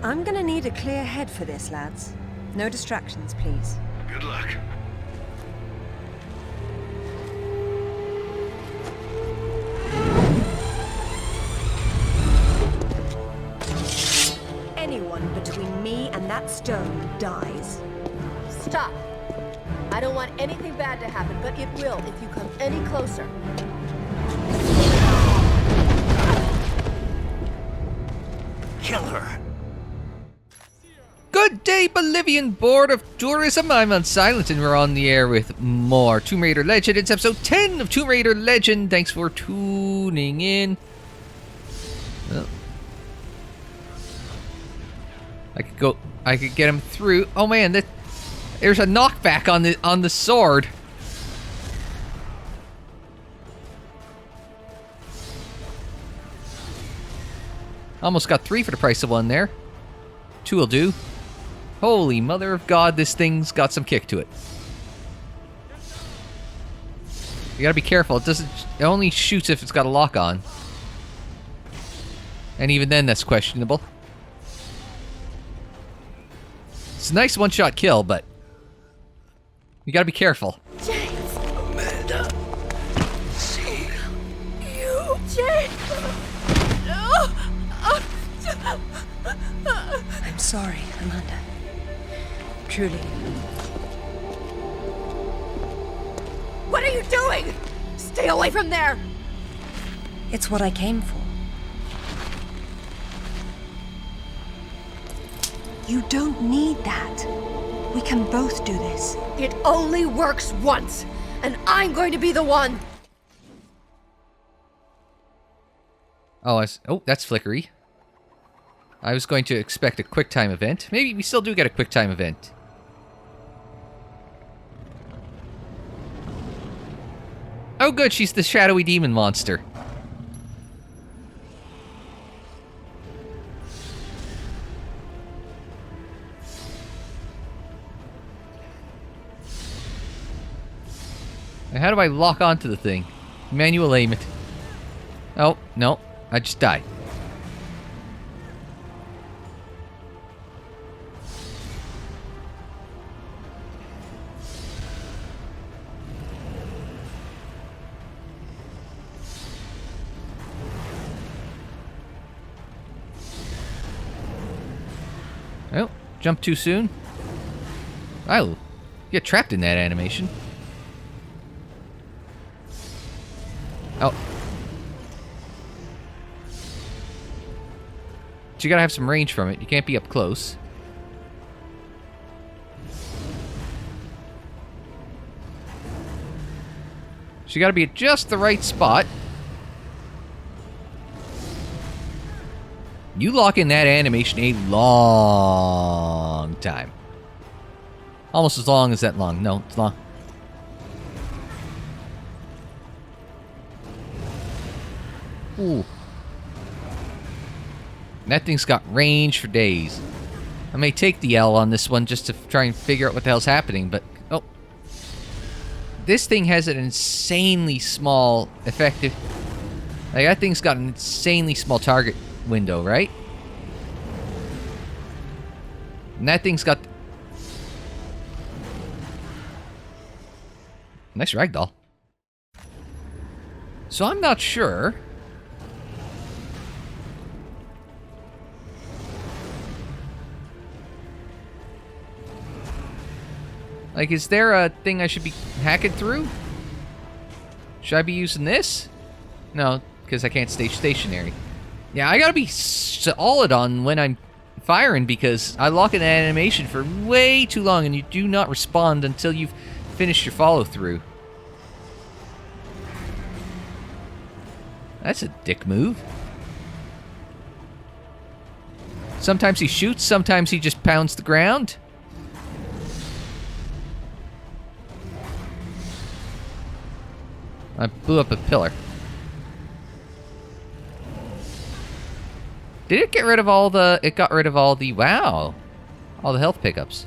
I'm gonna need a clear head for this, lads. No distractions, please. Good luck. Anyone between me and that stone dies. Stop. I don't want anything bad to happen, but it will if you come any closer. Kill her. Good day, Bolivian Board of Tourism. I'm Unsilent, and we're on the air with more Tomb Raider Legend. It's episode 10 of Tomb Raider Legend. Thanks for tuning in. Well, I could get him through. Oh man, there's a knockback on the sword. Almost got 3 for the price of 1 there. 2 will do. Holy mother of God, this thing's got some kick to it. You gotta be careful. It only shoots if it's got a lock on. And even then, that's questionable. It's a nice one-shot kill, but you gotta be careful. James! Amanda. See You, James! I'm sorry, Amanda. Truly. What are you doing? Stay away from there! It's what I came for. You don't need that. We can both do this. It only works once, and I'm going to be the one! Oh, that's flickery. I was going to expect a QuickTime event. Maybe we still do get a QuickTime event. Oh good, she's the shadowy demon monster. Now, how do I lock onto the thing? Manual aim it. Oh, no. I just died. Oh, jump too soon. I'll get trapped in that animation. Oh. So you gotta have some range from it. You can't be up close. So you gotta be at just the right spot. You lock in that animation a long time. Almost as long as that long. No, it's long. Ooh. That thing's got range for days. I may take the L on this one just to try and figure out what the hell's happening, but... Oh. This thing has an insanely small effective... Like, that thing's got an insanely small target window, right? And that thing's got... Nice ragdoll. So I'm not sure... Like, is there a thing I should be hacking through? Should I be using this? No, because I can't stay stationary. Yeah, I gotta be solid on when I'm firing because I lock in an animation for way too long and you do not respond until you've finished your follow-through. That's a dick move. Sometimes he shoots, sometimes he just pounds the ground. I blew up a pillar. Did it get rid of all the... It got rid of all the... Wow. All the health pickups.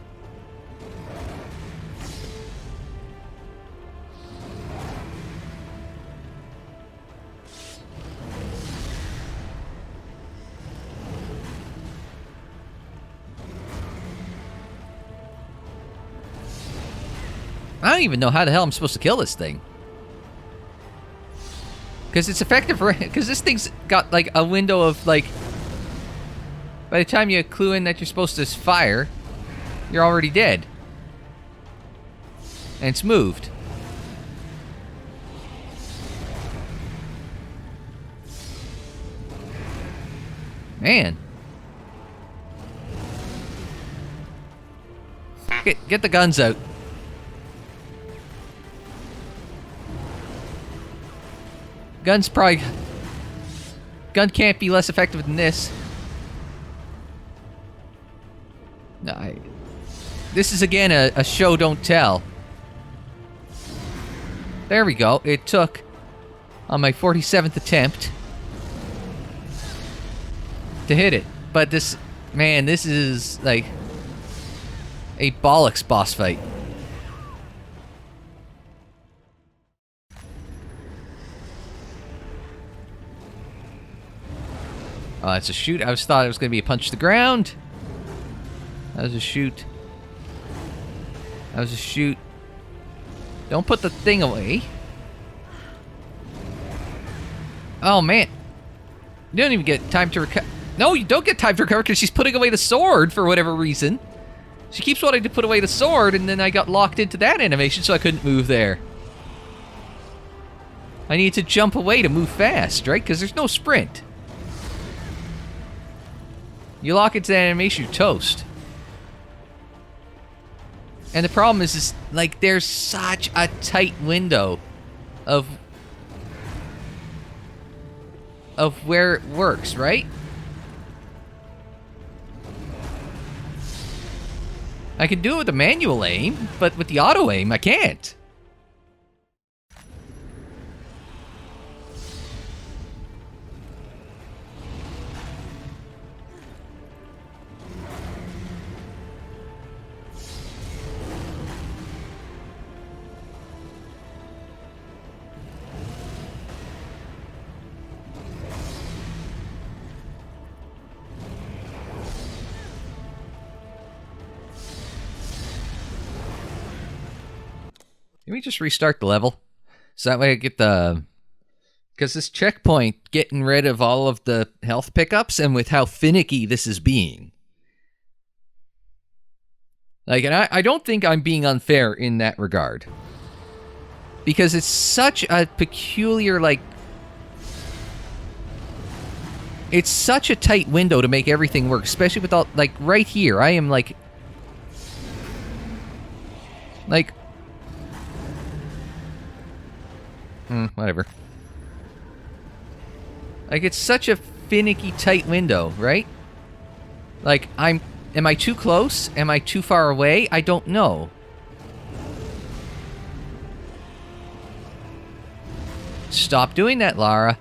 don't even know how the hell I'm supposed to kill this thing. Because it's effective, because this thing's got, like, a window of, like... By the time you clue in that you're supposed to fire, you're already dead. And it's moved. Man. Get the guns out. Gun can't be less effective than this. No, this is again a show don't tell. There we go. It took on my 47th attempt to hit it. But this, man, this is like a bollocks boss fight. Oh, that's a shoot. I thought it was going to be a punch to the ground. That was a shoot. That was a shoot. Don't put the thing away. Oh, man. You don't even get time to recover. No, you don't get time to recover because she's putting away the sword for whatever reason. She keeps wanting to put away the sword, and then I got locked into that animation, so I couldn't move there. I need to jump away to move fast, right? Because there's no sprint. You lock into that animation, you're toast. And the problem is like, there's such a tight window of where it works, right? I can do it with the manual aim, but with the auto aim, I can't. Let me just restart the level. So that way I get the... Because this checkpoint, getting rid of all of the health pickups, and with how finicky this is being. Like, and I don't think I'm being unfair in that regard. Because it's such a peculiar, like... It's such a tight window to make everything work, especially with all... Like, right here, I am, like... Whatever. Like, it's such a finicky, tight window, right? Like, am I too close? Am I too far away? I don't know. Stop doing that, Lara.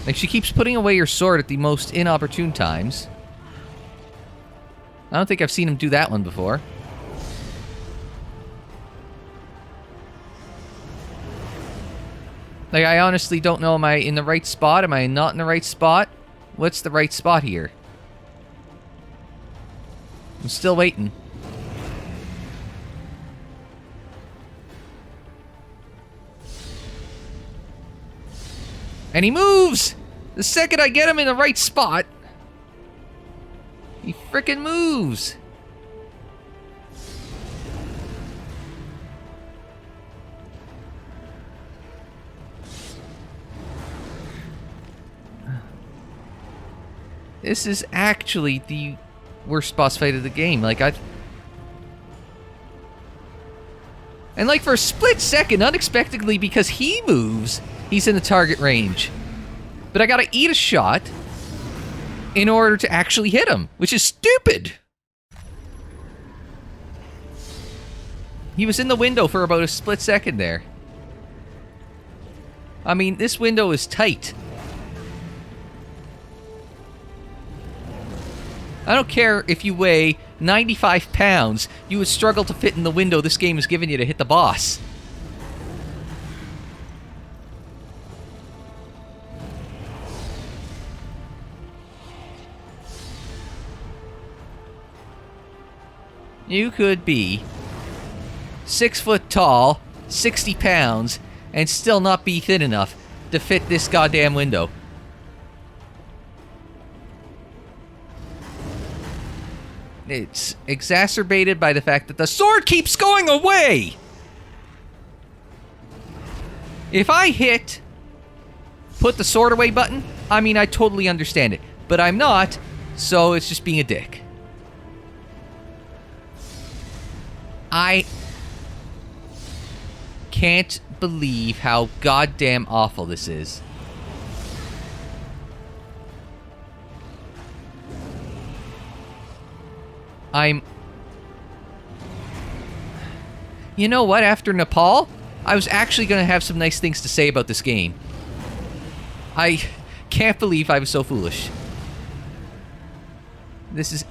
Like, she keeps putting away her sword at the most inopportune times. I don't think I've seen him do that one before. Like, I honestly don't know, am I in the right spot? Am I not in the right spot? What's the right spot here? I'm still waiting. And he moves! The second I get him in the right spot, he frickin' moves! This is actually the worst boss fight of the game. Like, and like, for a split second, unexpectedly, because he moves, he's in the target range. But I gotta eat a shot in order to actually hit him, which is stupid! He was in the window for about a split second there. I mean, this window is tight. I don't care if you weigh 95 pounds, you would struggle to fit in the window this game is giving you to hit the boss. you could be 6 foot tall, 60 pounds, and still not be thin enough to fit this goddamn window. It's exacerbated by the fact that the sword keeps going away! If I hit put the sword away button, I mean, I totally understand it. But I'm not, so it's just being a dick. I can't believe how goddamn awful this is. You know what? After Nepal, I was actually going to have some nice things to say about this game. I can't believe I was so foolish. This is...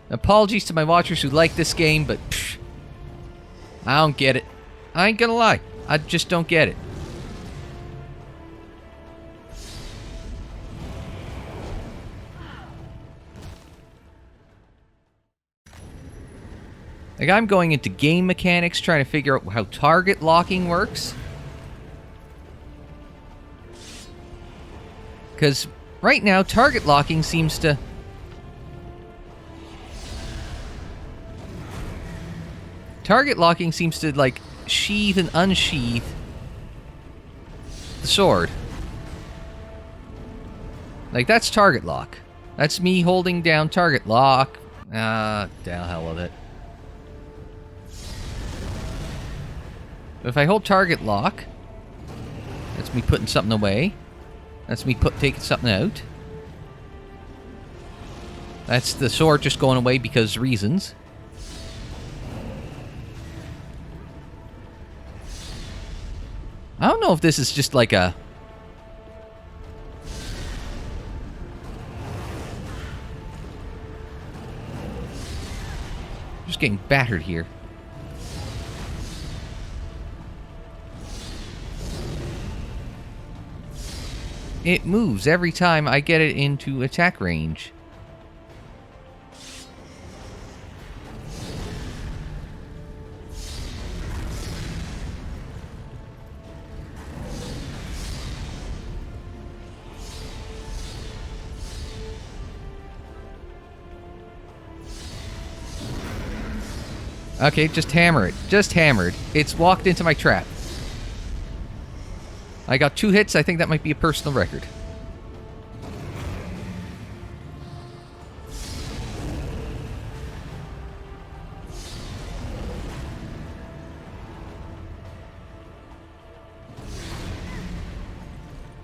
Apologies to my watchers who like this game, but... Pff, I don't get it. I ain't gonna lie. I just don't get it. Like, I'm going into game mechanics, trying to figure out how target locking works. Because right now, target locking seems to... Target locking seems to, like, sheath and unsheath the sword. Like, that's target lock. That's me holding down target lock. The hell with it. If I hold target lock, that's me putting something away. That's me taking something out. That's the sword just going away because reasons. I don't know if this is just like a... Just getting battered here. It moves every time I get it into attack range. Okay, just hammer it. Just hammered. It's walked into my trap. I got 2 hits. I think that might be a personal record.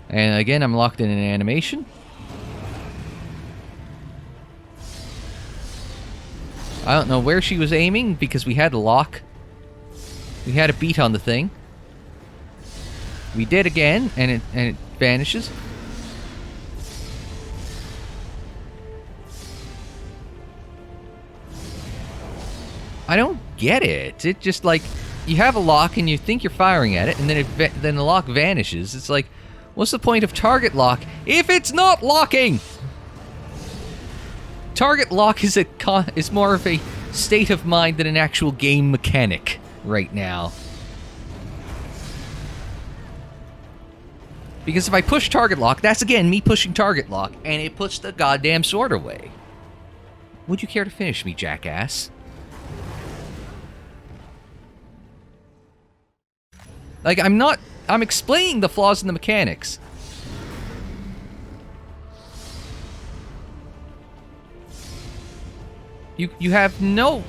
And again, I'm locked in an animation. I don't know where she was aiming because we had a lock. We had a beat on the thing. We did again, and it vanishes. I don't get it. It just like you have a lock and you think you're firing at it, and then the lock vanishes. It's like, what's the point of target lock if it's not locking? Target lock is more of a state of mind than an actual game mechanic right now. Because if I push target lock, that's again me pushing target lock, and it puts the goddamn sword away. Would you care to finish me, jackass? Like, I'm explaining the flaws in the mechanics. You have no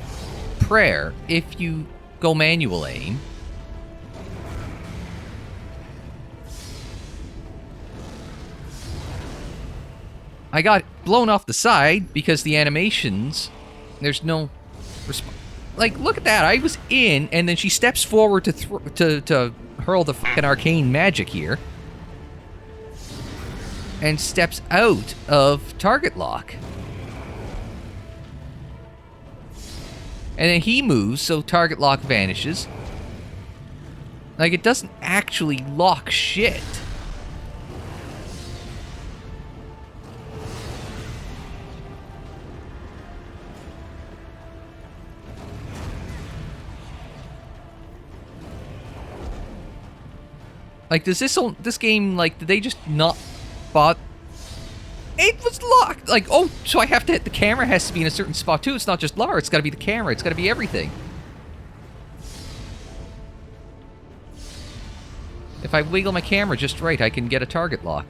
prayer if you go manual aim. I got blown off the side because the animations, there's no like, look at that. I was in, and then she steps forward to hurl the fucking arcane magic here, and steps out of target lock. And then he moves, so target lock vanishes. Like, it doesn't actually lock shit. Like, does this game, like, did they just not bought? It was locked! Like, oh, so I have to hit the camera has to be in a certain spot too. It's not just Lara, it's gotta be the camera, it's gotta be everything. If I wiggle my camera just right, I can get a target lock.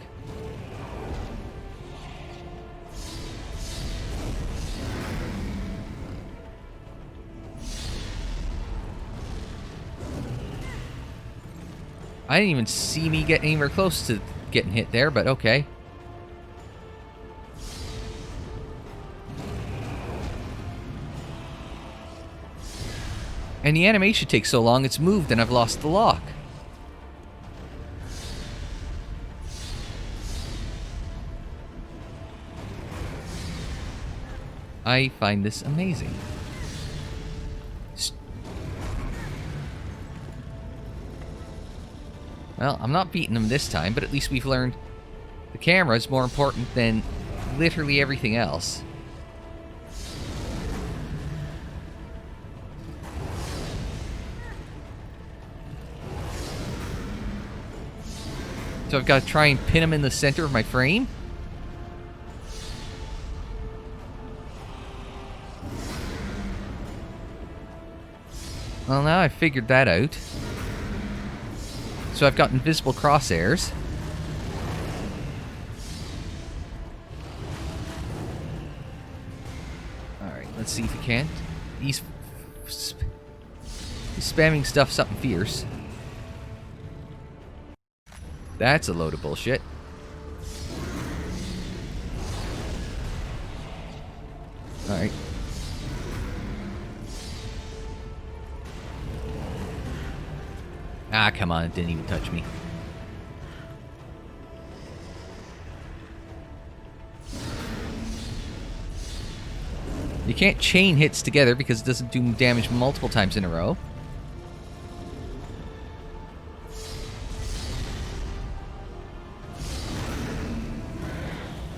I didn't even see me get anywhere close to getting hit there, but okay. And the animation takes so long, it's moved and I've lost the lock. I find this amazing. Well, I'm not beating them this time, but at least we've learned the camera is more important than literally everything else. So I've got to try and pin him in the center of my frame. Well, now I've figured that out. So I've got invisible crosshairs. Alright, let's see if he can't. He's spamming stuff something fierce. That's a load of bullshit. Alright. Ah, come on, it didn't even touch me. You can't chain hits together because it doesn't do damage multiple times in a row.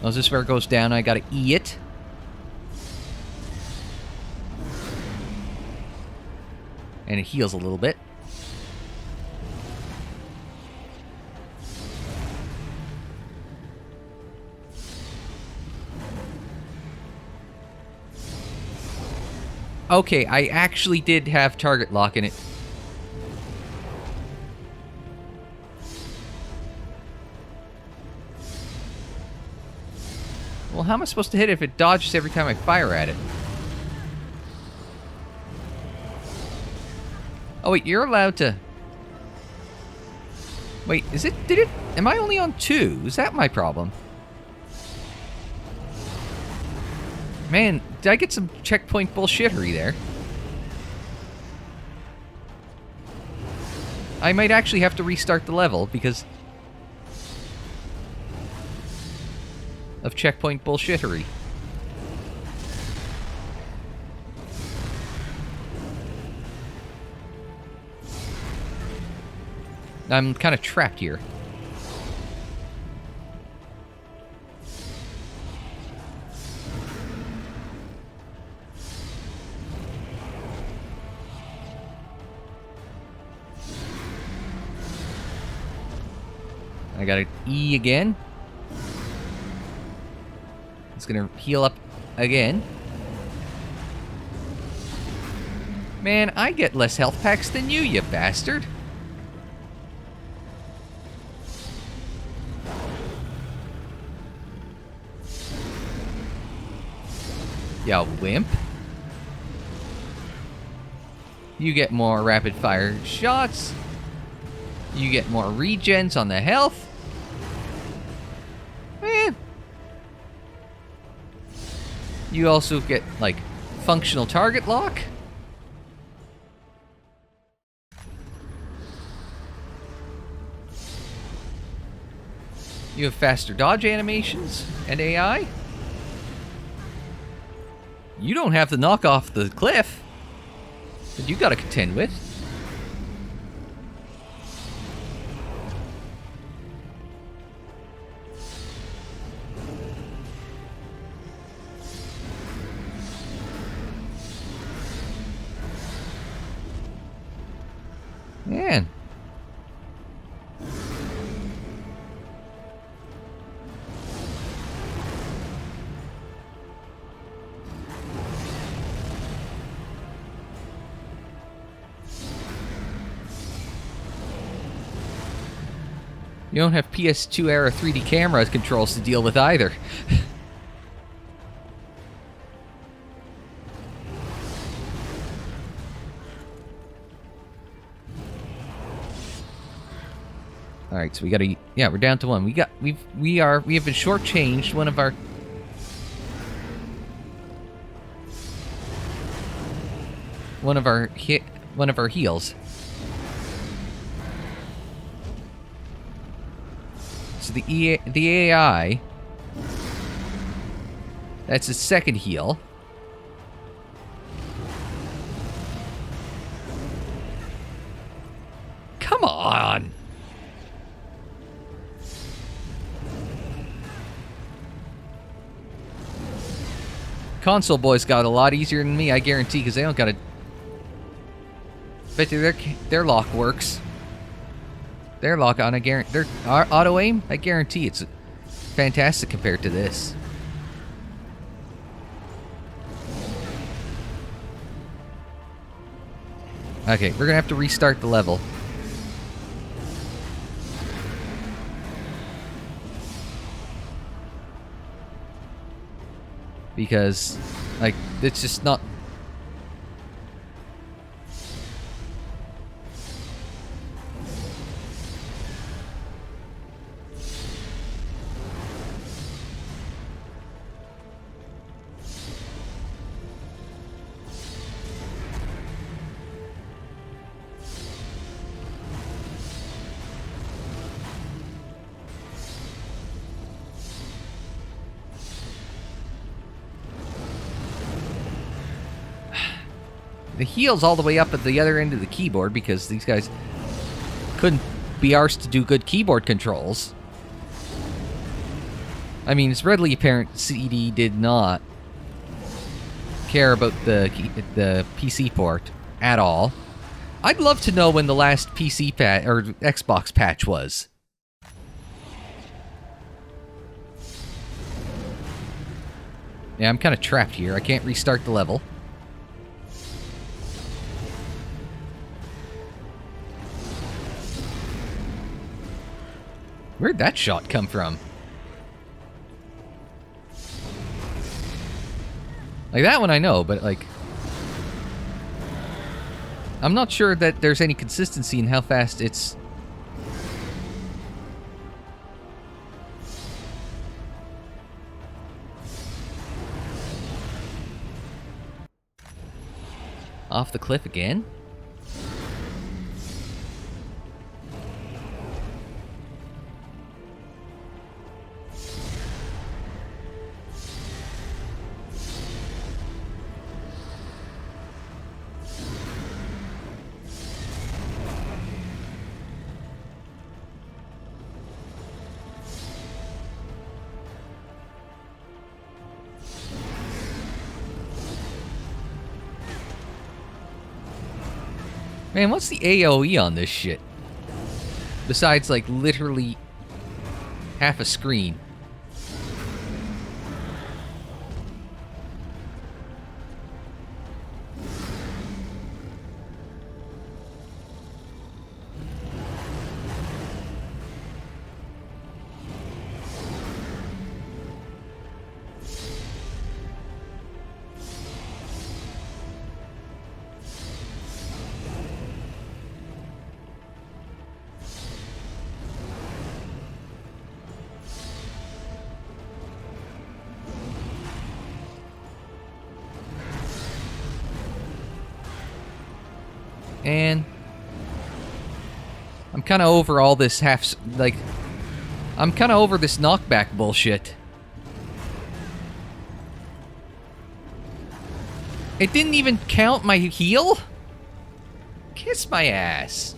Oh, is this where it goes down? I gotta E it. And it heals a little bit. Okay, I actually did have target lock in it. Well, how am I supposed to hit it if it dodges every time I fire at it? Oh wait, you're allowed to... Wait, is it... Did it... Am I only on 2? Is that my problem? Man, did I get some checkpoint bullshittery there? I might actually have to restart the level because of checkpoint bullshittery. I'm kind of trapped here. I gotta E again. It's gonna heal up again. Man, I get less health packs than you bastard. Ya wimp. You get more rapid fire shots. You get more regens on the health. Man. You also get, like, functional target lock. You have faster dodge animations and AI. You don't have to knock off the cliff that you gotta contend with. Man. You don't have PS2 era 3D camera controls to deal with either. All right, so we gotta. Yeah, we're down to one. We have been shortchanged one of our. One of our heals. So the AI. That's his second heal. Come on. Console boys got a lot easier than me, I guarantee, because they don't gotta. Bet you their lock works. Their lock on, their auto aim, I guarantee it's fantastic compared to this. Okay, we're gonna have to restart the level. Because, like, it's just not... The heal's all the way up at the other end of the keyboard because these guys couldn't be arsed to do good keyboard controls. I mean, it's readily apparent CD did not care about the PC port at all. I'd love to know when the last PC patch or Xbox patch was. Yeah, I'm kind of trapped here. I can't restart the level. Where'd that shot come from? Like, that one I know, but, like... I'm not sure that there's any consistency in how fast it's... Off the cliff again? Man, what's the AOE on this shit? Besides, like, literally half a screen. And I'm kind of over all this I'm kind of over this knockback bullshit. It didn't even count my heal? Kiss my ass.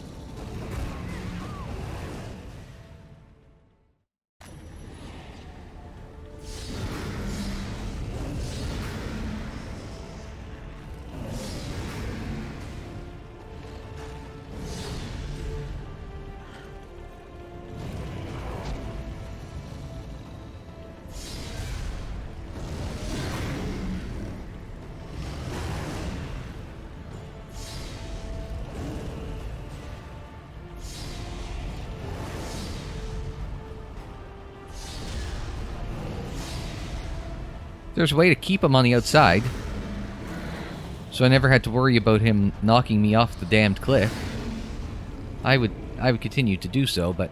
There's a way to keep him on the outside, so I never had to worry about him knocking me off the damned cliff. I would continue to do so, but...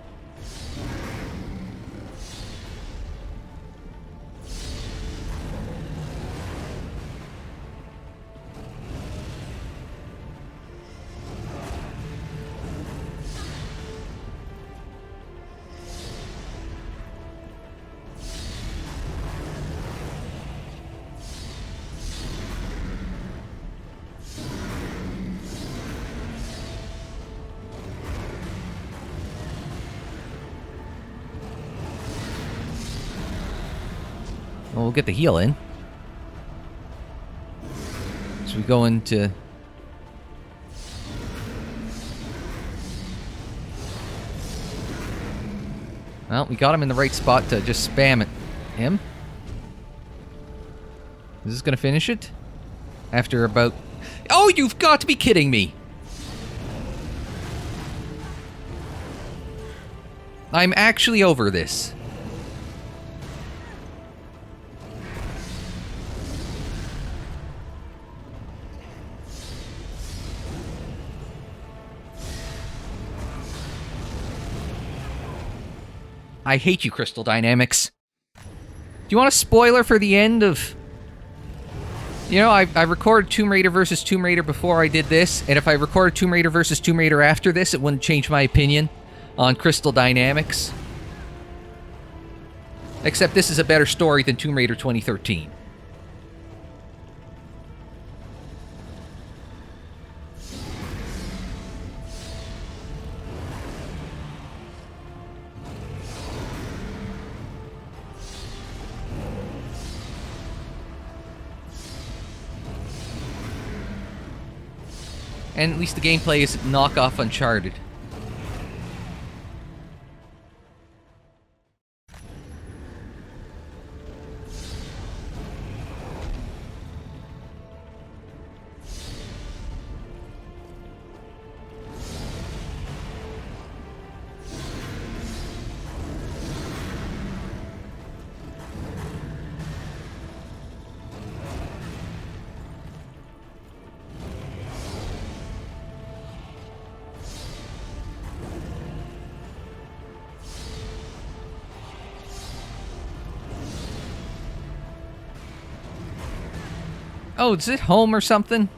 Well, we'll get the heal in. So we go into... Well, we got him in the right spot to just spam it. Him? Is this gonna finish it? After about... Oh, you've got to be kidding me! I'm actually over this. I hate you, Crystal Dynamics. Do you want a spoiler for the end of... You know, I recorded Tomb Raider vs. Tomb Raider before I did this, and if I recorded Tomb Raider vs. Tomb Raider after this, it wouldn't change my opinion on Crystal Dynamics. Except this is a better story than Tomb Raider 2013. And at least the gameplay is knockoff Uncharted. Oh, is it home or something?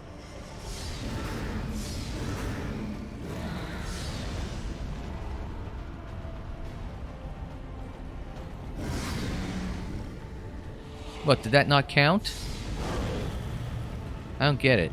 What, did that not count? I don't get it.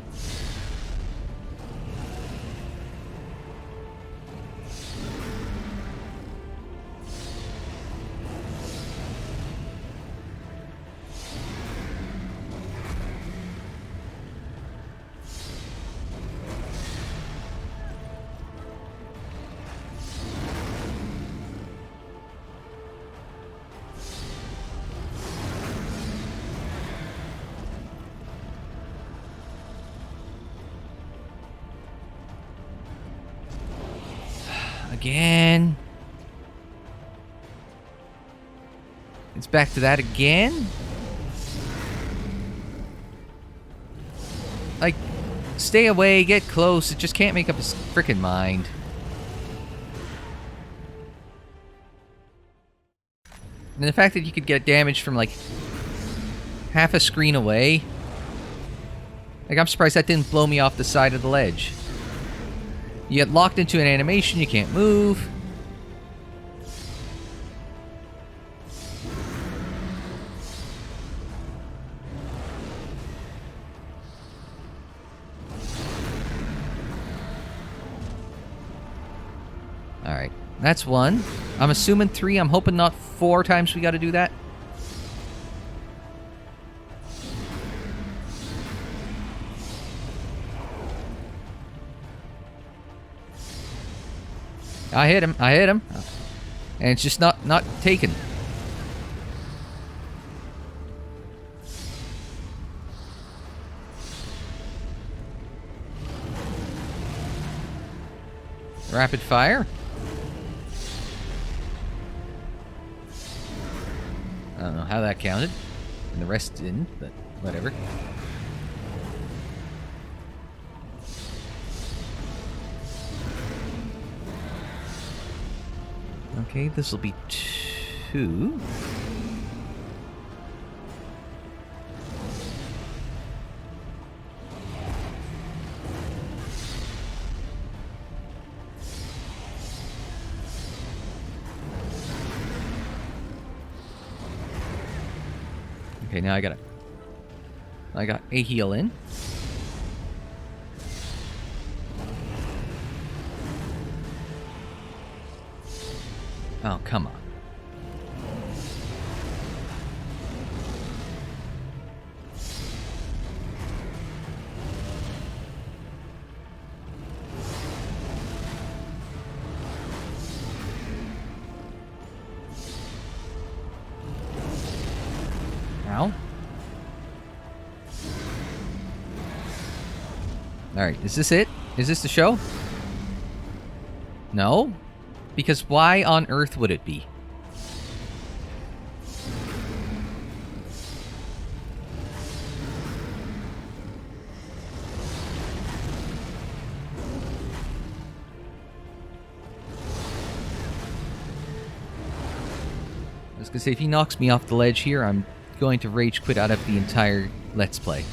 Again. It's back to that again? Like, stay away, get close. It just can't make up its frickin' mind. And the fact that you could get damage from, like, half a screen away. Like, I'm surprised that didn't blow me off the side of the ledge. You get locked into an animation, you can't move. Alright, that's one. I'm assuming 3, I'm hoping not 4 times we gotta do that. I hit him. And it's just not taken. Rapid fire. I don't know how that counted. And the rest didn't, but whatever. Okay, this will be 2. Okay, now I got a heal in. Oh, come on. Ow. Alright, is this it? Is this the show? No? Because why on earth would it be? I was gonna say, if he knocks me off the ledge here, I'm going to rage quit out of the entire Let's Play.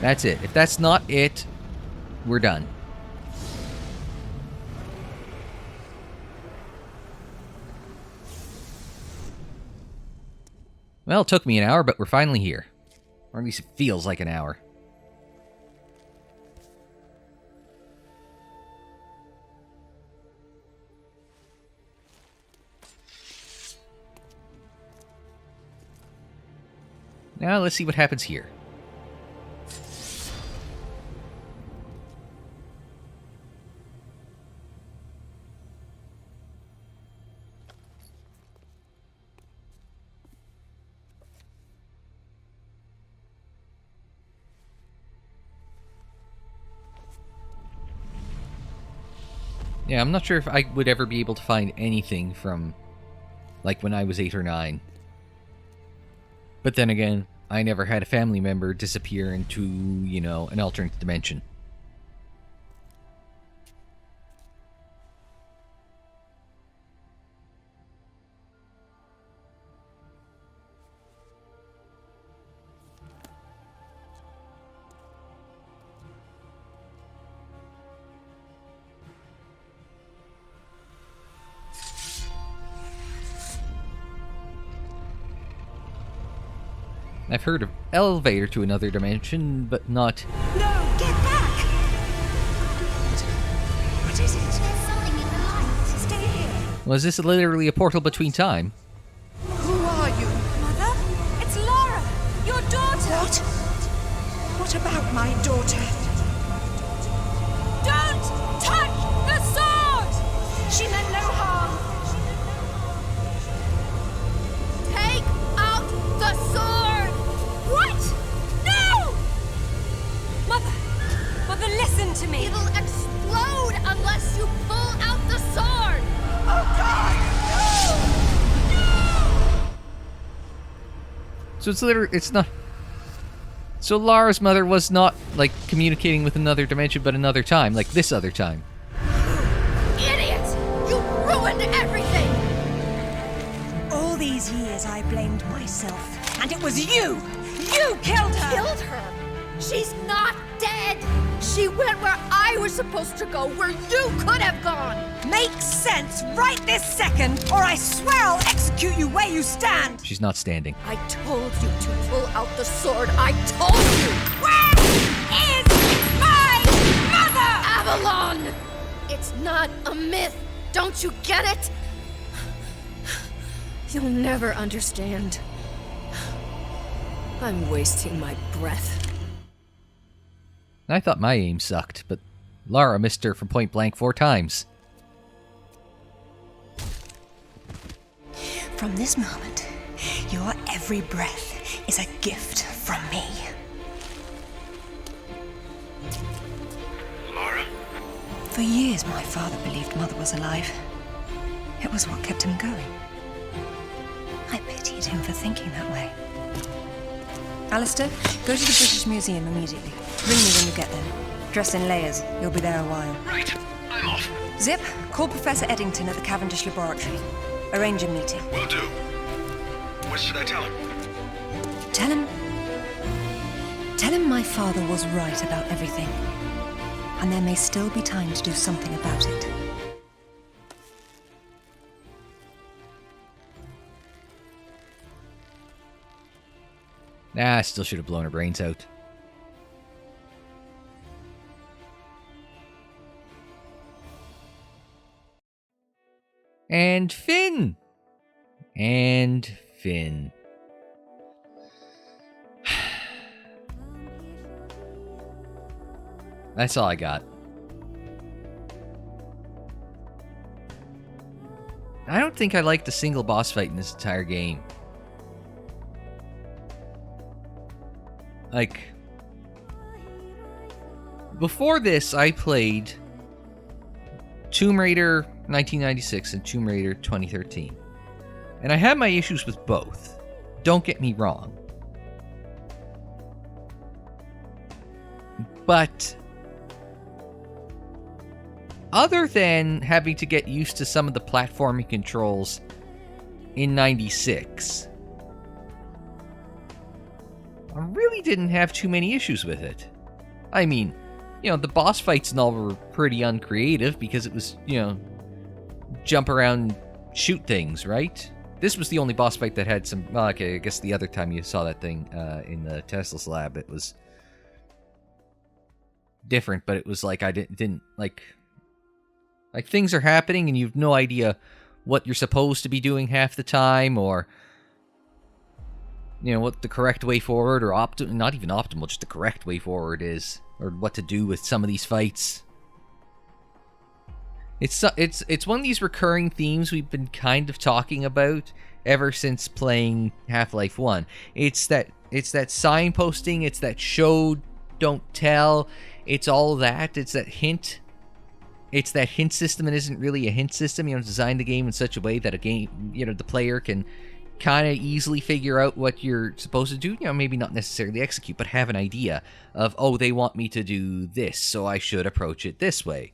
That's it. If that's not it, we're done. Well, it took me an hour, but we're finally here. Or at least it feels like an hour. Now let's see what happens here. Yeah, I'm not sure if I would ever be able to find anything from, like, when I was 8 or 9. But then again, I never had a family member disappear into, you know, an alternate dimension. I've heard of elevator to another dimension, but not... No, get back! What is it? There's something in the light. Stay here. Was this literally a portal between time? Who are you? Mother? It's Lara, your daughter. What? What about my daughter? Don't touch the sword! She meant no harm. Take out the sword! What? No! Mother, listen to me. It'll explode unless you pull out the sword! Oh, God! No! So it's literally... it's not... So Lara's mother was not, like, communicating with another dimension, but another time, like this other time. Idiot! You ruined everything! All these years I blamed myself, and it was you! You killed her! Killed her? She's not dead! She went where I was supposed to go, where you could have gone! Make sense right this second, or I swear I'll execute you where you stand! She's not standing. I told you to pull out the sword. I told you! Where is my mother? Avalon! It's not a myth. Don't you get it? You'll never understand. I'm wasting my breath. I thought my aim sucked, but Lara missed her from point blank 4 times. From this moment, your every breath is a gift from me. Lara? For years, my father believed Mother was alive. It was what kept him going. I pity hate him for thinking that way. Alistair, go to the British Museum immediately. Ring me when you get there. Dress in layers. You'll be there a while. Right. I'm off. Zip, call Professor Eddington at the Cavendish Laboratory. Arrange a meeting. Will do. What should I tell him? Tell him my father was right about everything. And there may still be time to do something about it. Nah, I still should have blown her brains out. And Finn! And Finn. That's all I got. I don't think I liked a single boss fight in this entire game. Like, before this, I played Tomb Raider 1996 and Tomb Raider 2013. And I had my issues with both. Don't get me wrong. But other than having to get used to some of the platforming controls in 96, I really didn't have too many issues with it. I mean, you know, the boss fights and all were pretty uncreative because it was, you know, jump around, shoot things, right? This was the only boss fight that had some... Well, okay, I guess the other time you saw that thing in the Tesla's lab, it was different, but it was like I didn't like things are happening and you have no idea what you're supposed to be doing half the time, or you know what the correct way forward, or not even optimal, just the correct way forward is, or what to do with some of these fights. It's one of these recurring themes we've been kind of talking about ever since playing Half-Life 1. It's that signposting, it's that show, don't tell, it's all that, it's that hint. It's that hint system. It isn't really a hint system. You know, design the game in such a way that the player can kind of easily figure out what you're supposed to do. You know, maybe not necessarily execute, but have an idea of, oh, they want me to do this, so I should approach it this way.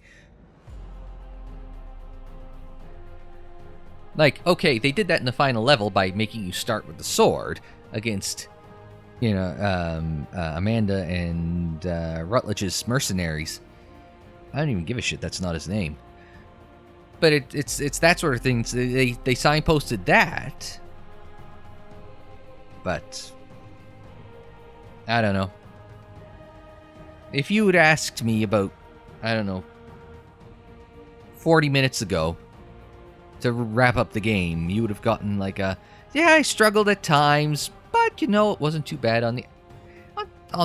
Like, okay, they did that in the final level by making you start with the sword against, you know, Amanda and Rutledge's mercenaries. I don't even give a shit. That's not his name. But it's that sort of thing. They signposted that. But I don't know. If you had asked me about, I don't know, 40 minutes ago to wrap up the game, you would have gotten like a, yeah, I struggled at times, but you know, it wasn't too bad on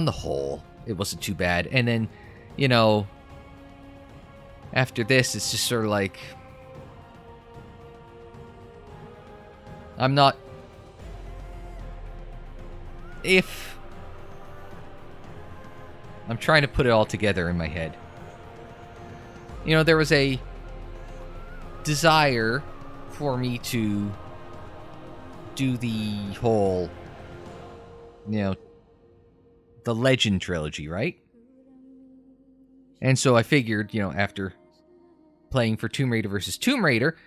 the whole. It wasn't too bad. And then, you know, after this, it's just sort of like, I'm trying to put it all together in my head. You know, there was a desire for me to do the whole, you know, the Legend trilogy, right? And so I figured, you know, after playing for Tomb Raider versus Tomb Raider,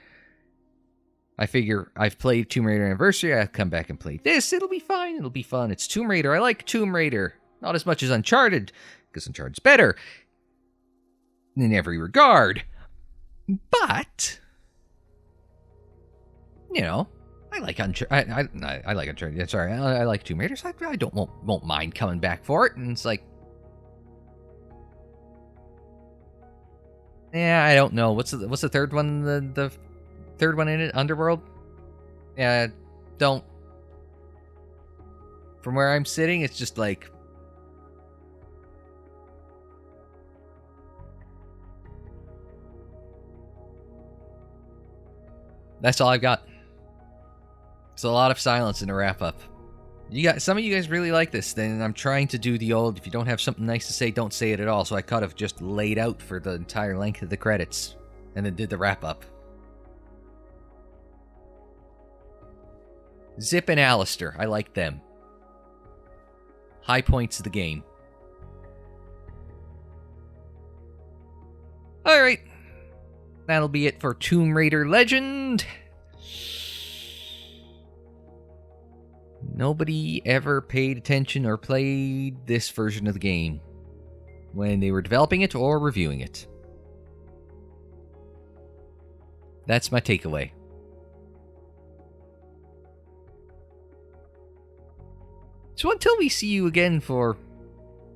I figure I've played Tomb Raider Anniversary, I'll come back and play this, it'll be fine, it'll be fun, it's Tomb Raider, I like Tomb Raider, not as much as Uncharted, because Uncharted's better, in every regard, but, you know, I like Uncharted, I like Uncharted, sorry, I like Tomb Raider, so I won't mind coming back for it, and it's like, yeah, I don't know. What's the third one? The third one in it? Underworld? Yeah, don't. From where I'm sitting, it's just like, that's all I've got. It's a lot of silence in a wrap up. Some of you guys really like this, then I'm trying to do the old, if you don't have something nice to say, don't say it at all. So I could have just laid out for the entire length of the credits and then did the wrap up. Zip and Alistair. I like them. High points of the game. Alright. That'll be it for Tomb Raider Legend. Nobody ever paid attention or played this version of the game when they were developing it or reviewing it. That's my takeaway. So until we see you again for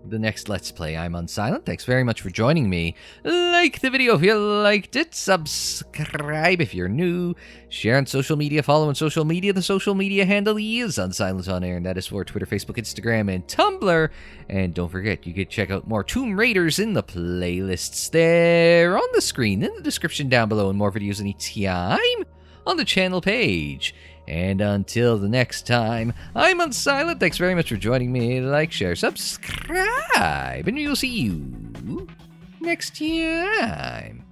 the next Let's Play, I'm Unsilent. Thanks very much for joining me. Like the video if you liked it. Subscribe if you're new. Share on social media. Follow on social media. The social media handle is Unsilent on Air, and that is for Twitter, Facebook, Instagram, and Tumblr. And don't forget, you can check out more Tomb Raiders in the playlists there on the screen, in the description down below, and more videos anytime on the channel page. And until the next time, I'm Unsilent. Thanks very much for joining me. Like, share, subscribe, and we'll see you next time.